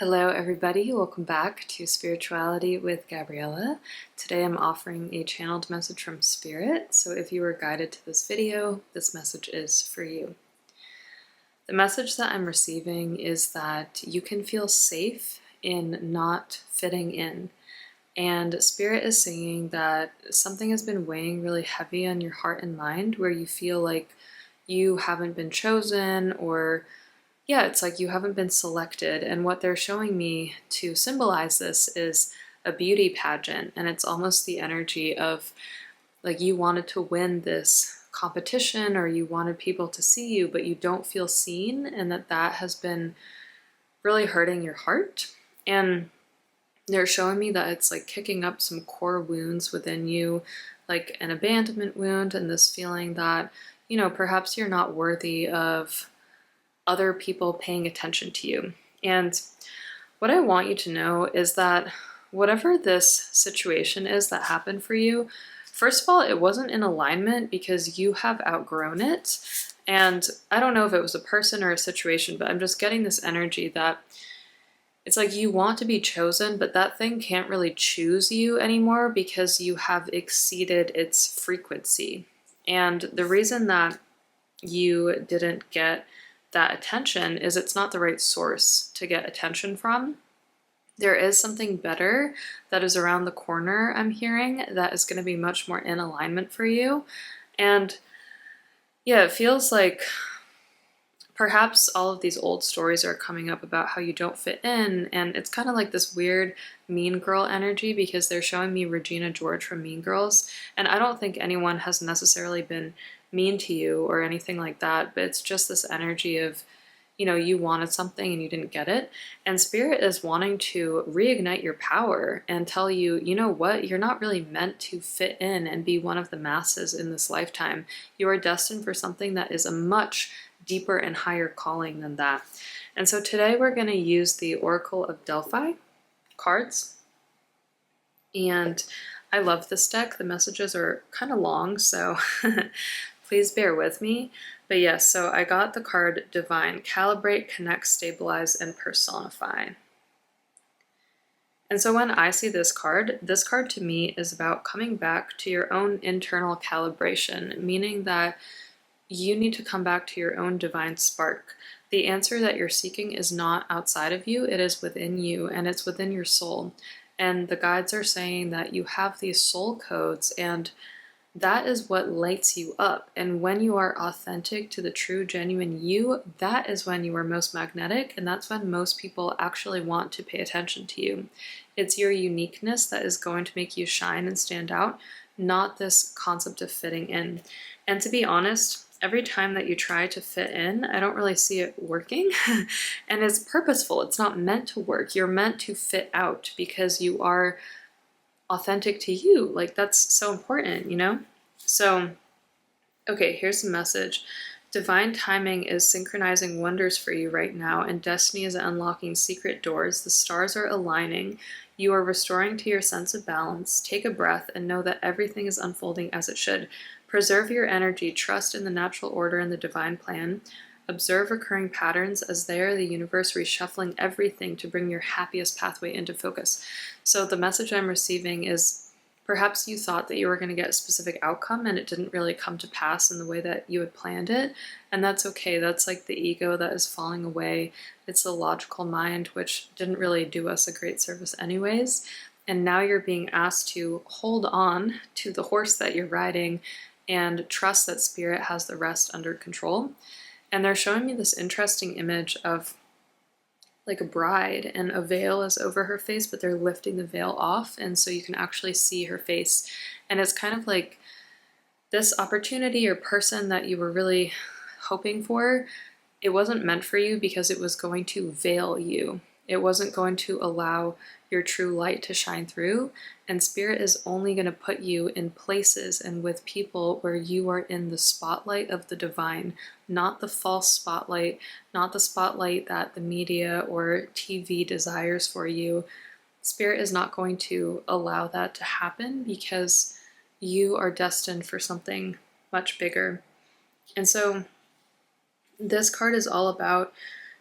Hello everybody, welcome back to Spirituality with Gabriella. Today I'm offering a channeled message from Spirit, so if you were guided to this video, this message is for you. The message that I'm receiving is that you can feel safe in not fitting in. And Spirit is saying that something has been weighing really heavy on your heart and mind where you feel like you haven't been chosen, or it's like you haven't been selected. And what they're showing me to symbolize this is a beauty pageant. And it's almost the energy of like you wanted to win this competition or you wanted people to see you, but you don't feel seen, and that has been really hurting your heart. And they're showing me that it's like kicking up some core wounds within you, like an abandonment wound and this feeling that, perhaps you're not worthy of other people paying attention to you. And what I want you to know is that whatever this situation is that happened for you, first of all, it wasn't in alignment because you have outgrown it. And I don't know if it was a person or a situation, but I'm just getting this energy that it's like you want to be chosen, but that thing can't really choose you anymore because you have exceeded its frequency. And the reason that you didn't get that attention is it's not the right source to get attention from. There is something better that is around the corner, I'm hearing, that is going to be much more in alignment for you. And it feels like perhaps all of these old stories are coming up about how you don't fit in, and it's kind of like this weird Mean Girl energy because they're showing me Regina George from Mean Girls, and I don't think anyone has necessarily been mean to you or anything like that, but it's just this energy of, you wanted something and you didn't get it. And Spirit is wanting to reignite your power and tell you, you know what, you're not really meant to fit in and be one of the masses in this lifetime. You are destined for something that is a much deeper and higher calling than that. And so today we're going to use the Oracle of Delphi cards. And I love this deck. The messages are kind of long, so please bear with me. But yes, so I got the card Divine, Calibrate, Connect, Stabilize, and Personify. And so when I see this card to me is about coming back to your own internal calibration, meaning that you need to come back to your own divine spark. The answer that you're seeking is not outside of you, it is within you, and it's within your soul. And the guides are saying that you have these soul codes, and that is what lights you up. And when you are authentic to the true, genuine you, that is when you are most magnetic, and that's when most people actually want to pay attention to you. It's your uniqueness that is going to make you shine and stand out, not this concept of fitting in. And to be honest, every time that you try to fit in, I don't really see it working. And it's purposeful. It's not meant to work. You're meant to fit out because you are authentic to you. Like, that's so important, So, okay, here's the message. Divine timing is synchronizing wonders for you right now, and destiny is unlocking secret doors. The stars are aligning. You are restoring to your sense of balance. Take a breath and know that everything is unfolding as it should. Preserve your energy. Trust in the natural order and the divine plan. Observe recurring patterns as they are the universe reshuffling everything to bring your happiest pathway into focus. So the message I'm receiving is perhaps you thought that you were going to get a specific outcome and it didn't really come to pass in the way that you had planned it. And that's okay. That's like the ego that is falling away. It's the logical mind, which didn't really do us a great service anyways. And now you're being asked to hold on to the horse that you're riding and trust that Spirit has the rest under control. And they're showing me this interesting image of like a bride, and a veil is over her face, but they're lifting the veil off, and so you can actually see her face. And it's kind of like this opportunity or person that you were really hoping for, it wasn't meant for you because it was going to veil you. It wasn't going to allow your true light to shine through, and Spirit is only going to put you in places and with people where you are in the spotlight of the divine, not the false spotlight, not the spotlight that the media or TV desires for you. Spirit is not going to allow that to happen because you are destined for something much bigger. And so this card is all about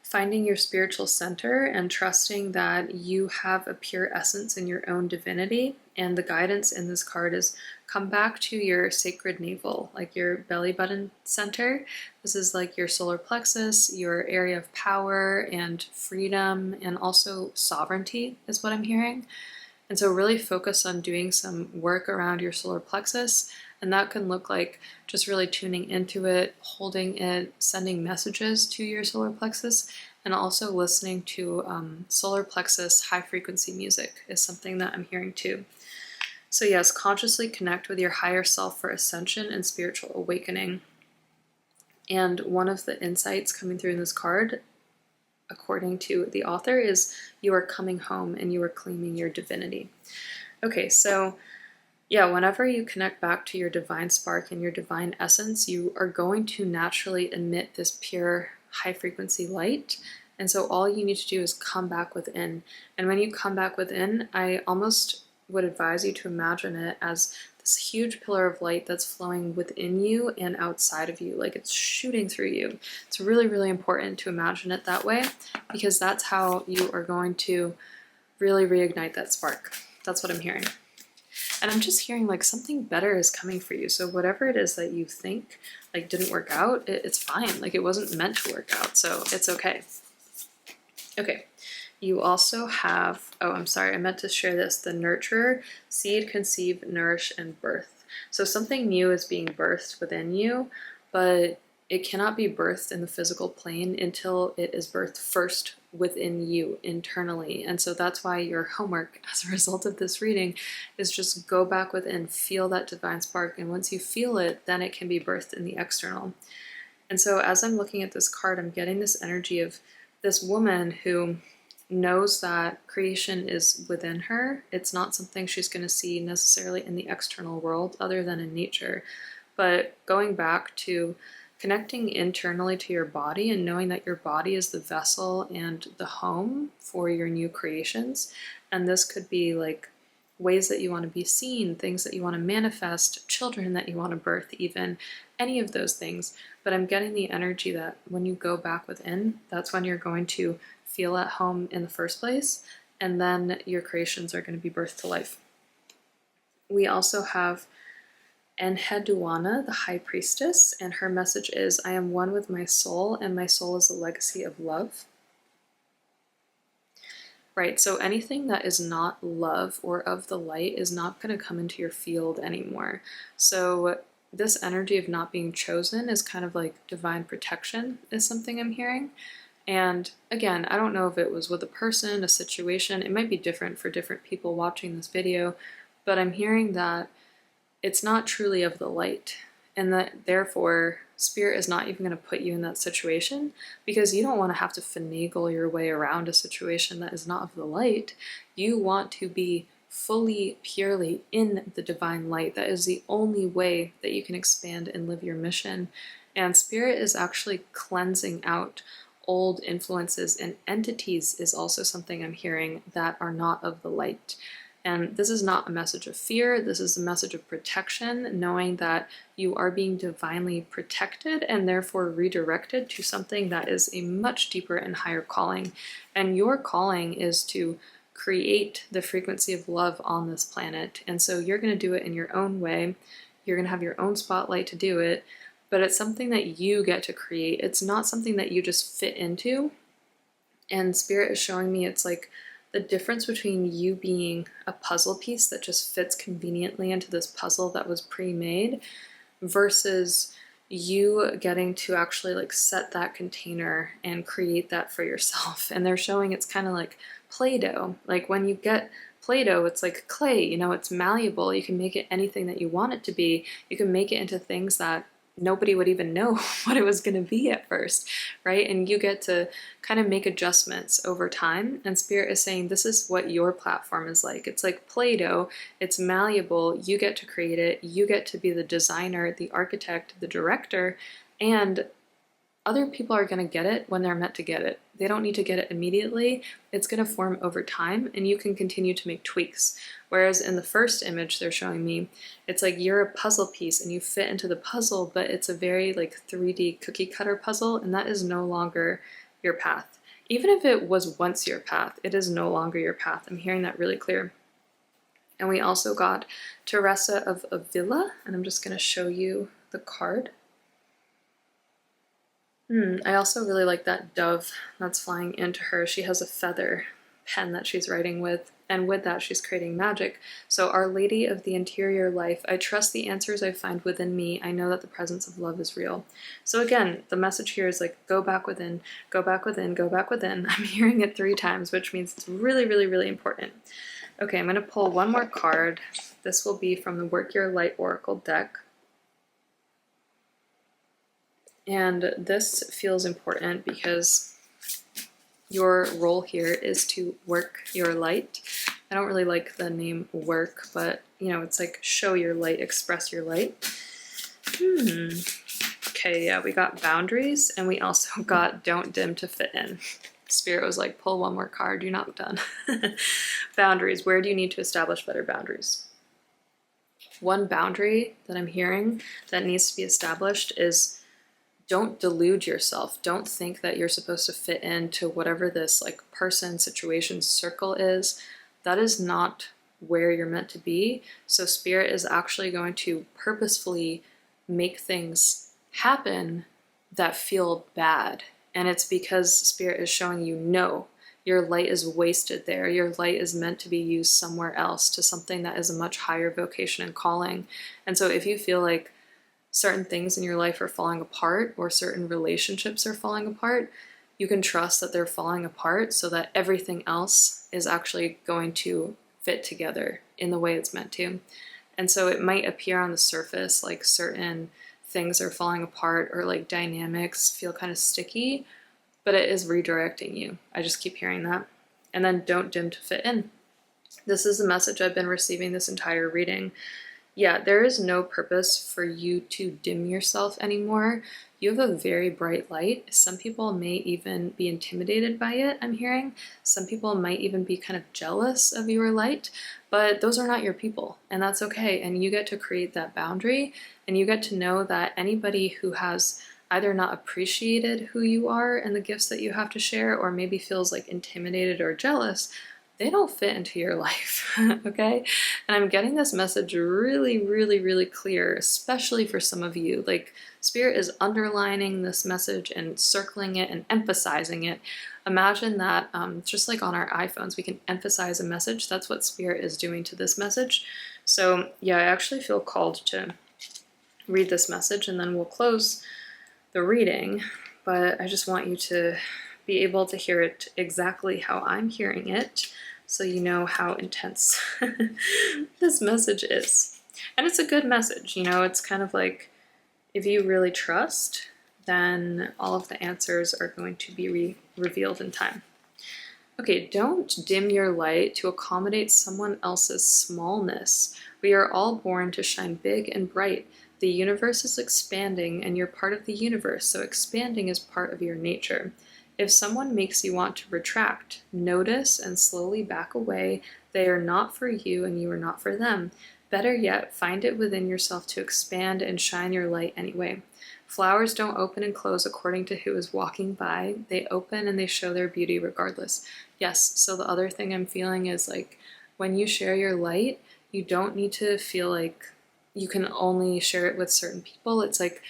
finding your spiritual center and trusting that you have a pure essence in your own divinity. And the guidance in this card is come back to your sacred navel, like your belly button center. This is like your solar plexus, your area of power and freedom, and also sovereignty is what I'm hearing. And so really focus on doing some work around your solar plexus. And that can look like just really tuning into it, holding it, sending messages to your solar plexus, and also listening to solar plexus high frequency music is something that I'm hearing too. So yes, consciously connect with your higher self for ascension and spiritual awakening. And one of the insights coming through in this card, according to the author, is you are coming home and you are claiming your divinity. Okay, so yeah, whenever you connect back to your divine spark and your divine essence, you are going to naturally emit this pure high frequency light. And so all you need to do is come back within. And when you come back within, I almost would advise you to imagine it as this huge pillar of light that's flowing within you and outside of you, like it's shooting through you. It's really, really important to imagine it that way, because that's how you are going to really reignite that spark. That's what I'm hearing. And I'm just hearing like something better is coming for you. So whatever it is that you think like didn't work out, it's fine. Like it wasn't meant to work out, so it's okay. Okay, you also have, oh, I'm sorry, I meant to share this, the nurturer, seed, conceive, nourish, and birth. So something new is being birthed within you, but it cannot be birthed in the physical plane until it is birthed first within you internally. And so that's why your homework as a result of this reading is just go back within, feel that divine spark. And once you feel it, then it can be birthed in the external. And so as I'm looking at this card, I'm getting this energy of this woman who knows that creation is within her. It's not something she's going to see necessarily in the external world other than in nature. But going back to connecting internally to your body and knowing that your body is the vessel and the home for your new creations. And this could be like ways that you want to be seen, things that you want to manifest, children that you want to birth, even any of those things. But I'm getting the energy that when you go back within, that's when you're going to feel at home in the first place, and then your creations are going to be birthed to life. We also have Enheduanna, the High Priestess, and her message is, I am one with my soul, and my soul is a legacy of love. Right, so anything that is not love or of the light is not going to come into your field anymore. So this energy of not being chosen is kind of like divine protection is something I'm hearing. And again, I don't know if it was with a person, a situation, it might be different for different people watching this video, but I'm hearing that it's not truly of the light, and that therefore Spirit is not even going to put you in that situation, because you don't want to have to finagle your way around a situation that is not of the light. You want to be fully, purely in the divine light. That is the only way that you can expand and live your mission. And Spirit is actually cleansing out old influences, and entities is also something I'm hearing that are not of the light. And this is not a message of fear, this is a message of protection, knowing that you are being divinely protected and therefore redirected to something that is a much deeper and higher calling. And your calling is to create the frequency of love on this planet. And so you're going to do it in your own way. You're going to have your own spotlight to do it, but it's something that you get to create. It's not something that you just fit into. And Spirit is showing me it's like the difference between you being a puzzle piece that just fits conveniently into this puzzle that was pre-made versus you getting to actually like set that container and create that for yourself. And they're showing it's kind of like Play-Doh. Like when you get Play-Doh, it's like clay, you know, it's malleable. You can make it anything that you want it to be. You can make it into things that nobody would even know what it was going to be at first, right? And you get to kind of make adjustments over time. And Spirit is saying this is what your platform is like. It's like Play-Doh, it's malleable, you get to create it, you get to be the designer, the architect, the director, and other people are going to get it when they're meant to get it. They don't need to get it immediately. It's going to form over time, and you can continue to make tweaks. Whereas in the first image they're showing me, it's like you're a puzzle piece and you fit into the puzzle, but it's a very like 3D cookie cutter puzzle, and that is no longer your path. Even if it was once your path, it is no longer your path. I'm hearing that really clear. And we also got Teresa of Avila, and I'm just going to show you the card. I also really like that dove that's flying into her. She has a feather pen that she's writing with, and with that she's creating magic. So Our Lady of the Interior Life, I trust the answers I find within me. I know that the presence of love is real. So again, the message here is like, go back within, go back within, go back within. I'm hearing it 3 times, which means it's really, really, really important. Okay, I'm going to pull one more card. This will be from the Work Your Light Oracle deck. And this feels important because your role here is to work your light. I don't really like the name work, but you know, it's like show your light, express your light. Okay, yeah, we got boundaries, and we also got don't dim to fit in. Spirit was like, pull one more card, you're not done. Boundaries, where do you need to establish better boundaries? One boundary that I'm hearing that needs to be established is don't delude yourself. Don't think that you're supposed to fit into whatever this like person, situation, circle is. That is not where you're meant to be. So Spirit is actually going to purposefully make things happen that feel bad. And it's because Spirit is showing you, no, your light is wasted there. Your light is meant to be used somewhere else, to something that is a much higher vocation and calling. And so if you feel like certain things in your life are falling apart, or certain relationships are falling apart, you can trust that they're falling apart so that everything else is actually going to fit together in the way it's meant to. And so it might appear on the surface like certain things are falling apart, or like dynamics feel kind of sticky, but it is redirecting you. I just keep hearing that. And then don't dim to fit in. This is the message I've been receiving this entire reading. Yeah, there is no purpose for you to dim yourself anymore. You have a very bright light. Some people may even be intimidated by it, I'm hearing. Some people might even be kind of jealous of your light, but those are not your people, and that's okay. And you get to create that boundary, and you get to know that anybody who has either not appreciated who you are and the gifts that you have to share, or maybe feels like intimidated or jealous, they don't fit into your life, okay? And I'm getting this message really, really, really clear, especially for some of you. Like, Spirit is underlining this message and circling it and emphasizing it. Imagine that just like on our iPhones, we can emphasize a message. That's what Spirit is doing to this message. So yeah, I actually feel called to read this message, and then we'll close the reading. But I just want you to be able to hear it exactly how I'm hearing it, so you know how intense this message is. And it's a good message, you know, it's kind of like, if you really trust, then all of the answers are going to be revealed in time. Okay, don't dim your light to accommodate someone else's smallness. We are all born to shine big and bright. The universe is expanding, and you're part of the universe, so expanding is part of your nature. If someone makes you want to retract, notice and slowly back away. They are not for you, and you are not for them. Better yet, find it within yourself to expand and shine your light anyway. Flowers don't open and close according to who is walking by. They open and they show their beauty regardless. Yes, so the other thing I'm feeling is like, when you share your light, you don't need to feel like you can only share it with certain people. It's like,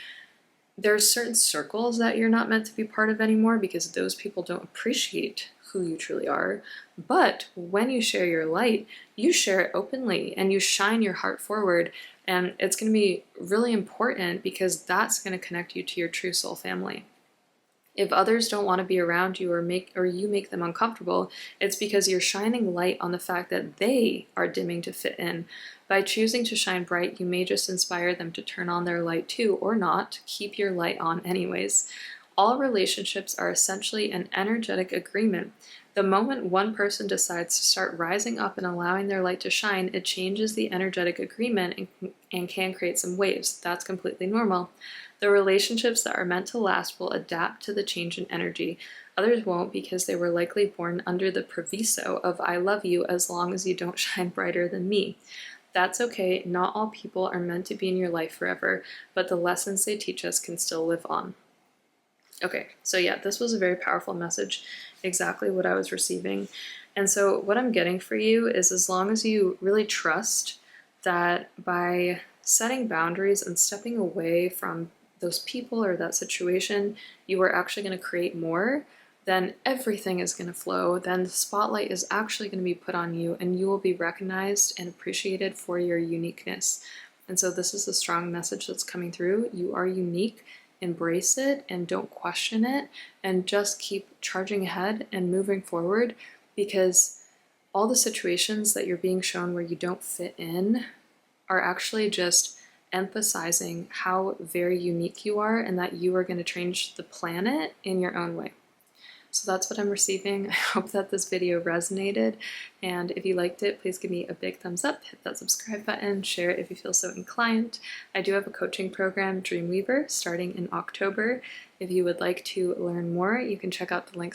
there's certain circles that you're not meant to be part of anymore, because those people don't appreciate who you truly are. But when you share your light, you share it openly and you shine your heart forward, and it's going to be really important, because that's going to connect you to your true soul family. If others don't want to be around you, or you make them uncomfortable, it's because you're shining light on the fact that they are dimming to fit in. By choosing to shine bright, you may just inspire them to turn on their light too, or not. Keep your light on anyways. All relationships are essentially an energetic agreement. The moment one person decides to start rising up and allowing their light to shine, it changes the energetic agreement and can create some waves. That's completely normal. The relationships that are meant to last will adapt to the change in energy. Others won't, because they were likely born under the proviso of I love you as long as you don't shine brighter than me. That's okay. Not all people are meant to be in your life forever, but the lessons they teach us can still live on. Okay, so yeah, this was a very powerful message, exactly what I was receiving. And so what I'm getting for you is, as long as you really trust that by setting boundaries and stepping away from those people or that situation, you are actually going to create more, then everything is going to flow. Then the spotlight is actually going to be put on you, and you will be recognized and appreciated for your uniqueness. And so this is a strong message that's coming through. You are unique. Embrace it and don't question it, and just keep charging ahead and moving forward, because all the situations that you're being shown where you don't fit in are actually just emphasizing how very unique you are and that you are going to change the planet in your own way. So that's what I'm receiving. I hope that this video resonated, and if you liked it, please give me a big thumbs up, hit that subscribe button, share it if you feel so inclined. I do have a coaching program, Dreamweaver, starting in October. If you would like to learn more, you can check out the links